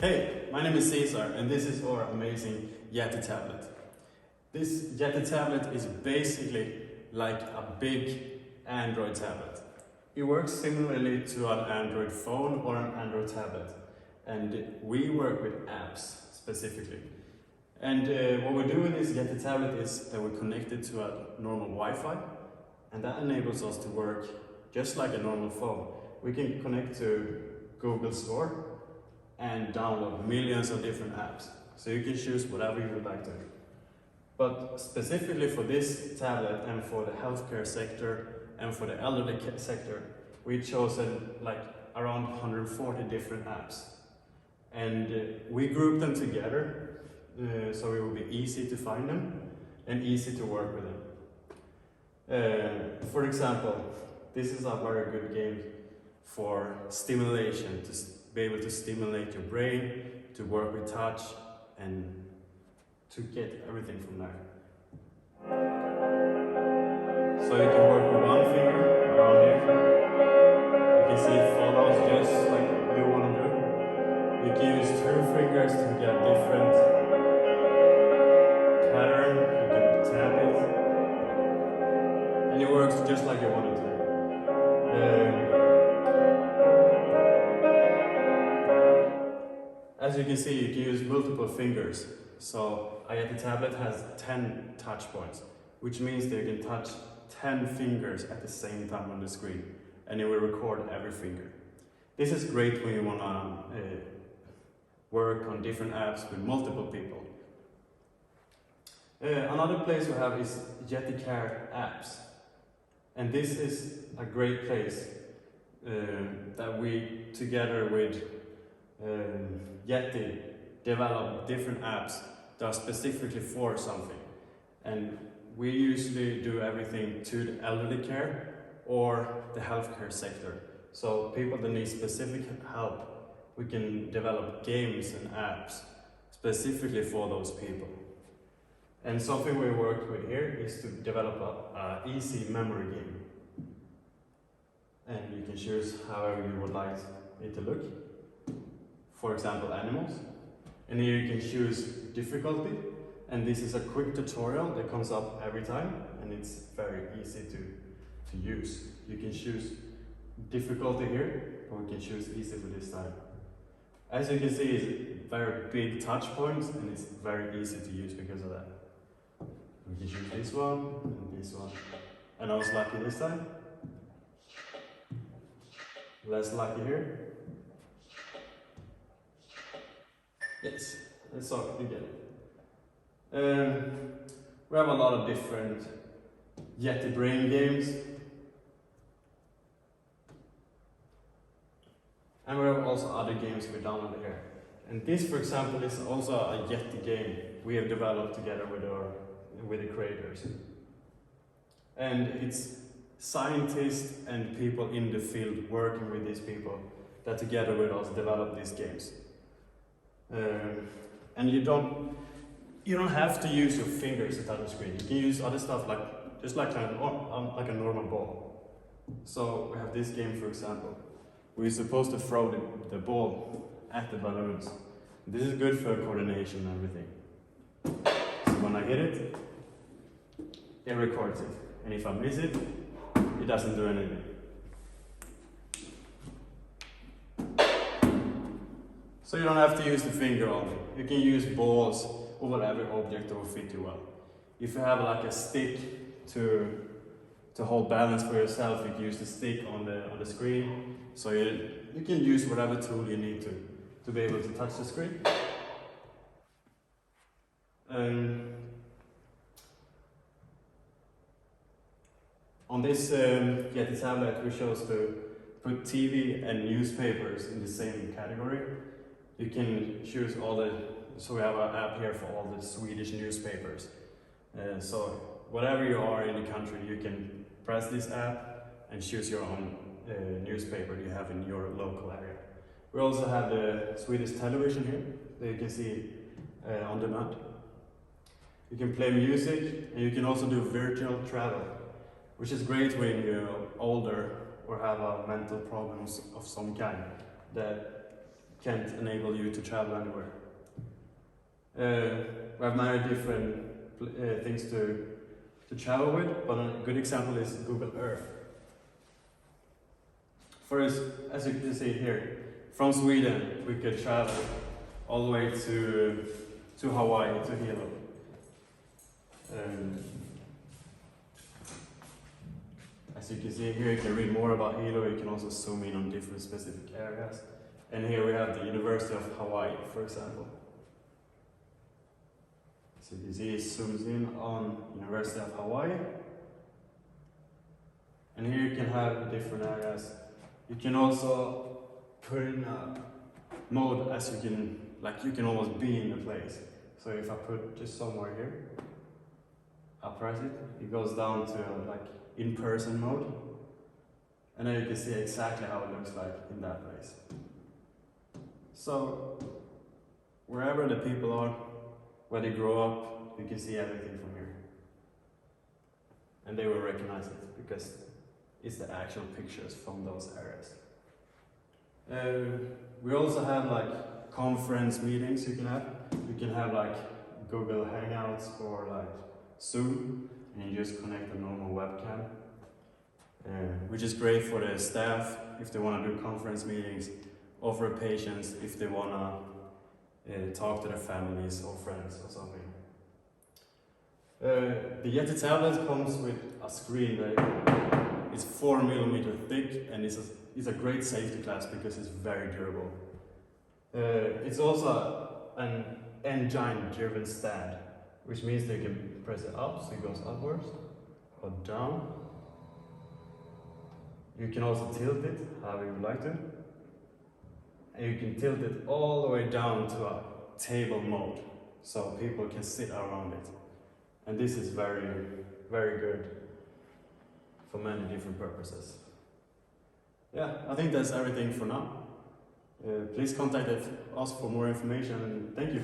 Hey, my name is Cesar and this is our amazing Yetitablet. This Yetitablet is basically like a big Android tablet. It works similarly to an Android phone or an Android tablet, and we work with apps specifically. And what we do with this Yetitablet is that we connect it to a normal Wi-Fi, and that enables us to work just like a normal phone. We can connect to Google Store and download millions of different apps. So you can choose whatever you would like to. But specifically for this tablet and for the healthcare sector and for the elderly sector, we've chosen like around 140 different apps. And we group them together so it will be easy to find them and easy to work with them. For example, this is a very good game for stimulation, to be able to stimulate your brain, to work with touch, and to get everything from there. So you can work with one finger around here. You can see it follows just like you want to do. You can use two fingers to get different pattern. You can tap it, and it works just like you want it to. As you can see, you can use multiple fingers. So a Yetitablet has 10 touch points, which means that you can touch 10 fingers at the same time on the screen, and it will record every finger. This is great when you want to work on different apps with multiple people. Another place we have is Yeticare Apps, and this is a great place that we, together with Yeti, develop different apps that are specifically for something. And we usually do everything to the elderly care or the healthcare sector. So people that need specific help, we can develop games and apps specifically for those people. And something we worked with here is to develop an easy memory game. And you can choose however you would like it to look. For example, animals. And here you can choose difficulty. And this is a quick tutorial that comes up every time, and it's very easy to use. You can choose difficulty here, or we can choose easy for this time. As you can see, it's very big touch points, and it's very easy to use because of that. We can choose this one, and this one. And I was lucky this time. Less lucky here. Yes, let's start again. We have a lot of different Yeti brain games. And we have also other games we downloaded here. And this, for example, is also a Yeti game we have developed together with the creators. And it's scientists and people in the field working with these people that together with us develop these games. And you don't have to use your fingers to touch the screen. You can use other stuff just like a normal ball. So we have this game, for example. We're supposed to throw the ball at the balloons. This is good for coordination and everything. So when I hit it, it records it. And if I miss it, it doesn't do anything. So you don't have to use the finger only. You can use balls or whatever object that will fit you well. If you have like a stick to hold balance for yourself, you can use the stick on the screen. So you can use whatever tool you need to be able to touch the screen. On this Yetitablet, we chose to put TV and newspapers in the same category. You can choose so we have an app here for all the Swedish newspapers. So whatever you are in the country, you can press this app and choose your own newspaper you have in your local area. We also have the Swedish television here that you can see on demand. You can play music, and you can also do virtual travel, which is great when you're older or have mental problems of some kind that can't enable you to travel anywhere. We have many different things to travel with, but a good example is Google Earth. First, as you can see here, from Sweden we could travel all the way to Hawaii, to Hilo. As you can see here, you can read more about Hilo. You can also zoom in on different specific areas. And here we have the University of Hawaii, for example. So you can see it zooms in on University of Hawaii. And here you can have different areas. You can also put in a mode as you can almost be in the place. So if I put just somewhere here, I'll press it, it goes down to like in-person mode. And then you can see exactly how it looks like in that place. So wherever the people are, where they grow up, you can see everything from here. And they will recognize it because it's the actual pictures from those areas. We also have like conference meetings you can have. You can have like Google Hangouts or like Zoom, and you just connect a normal webcam, which is great for the staff if they want to do conference meetings, or for patients if they want to talk to their families or friends or something. The Yetitablet comes with a screen that is 4mm thick, and it's a great safety class because it's very durable. It's also an engine-driven stand, which means that you can press it up, so it goes upwards, or down. You can also tilt it, however you would like to. And you can tilt it all the way down to a table mode, so people can sit around it. And this is very, very good for many different purposes. Yeah, I think that's everything for now. Please contact us for more information, and thank you.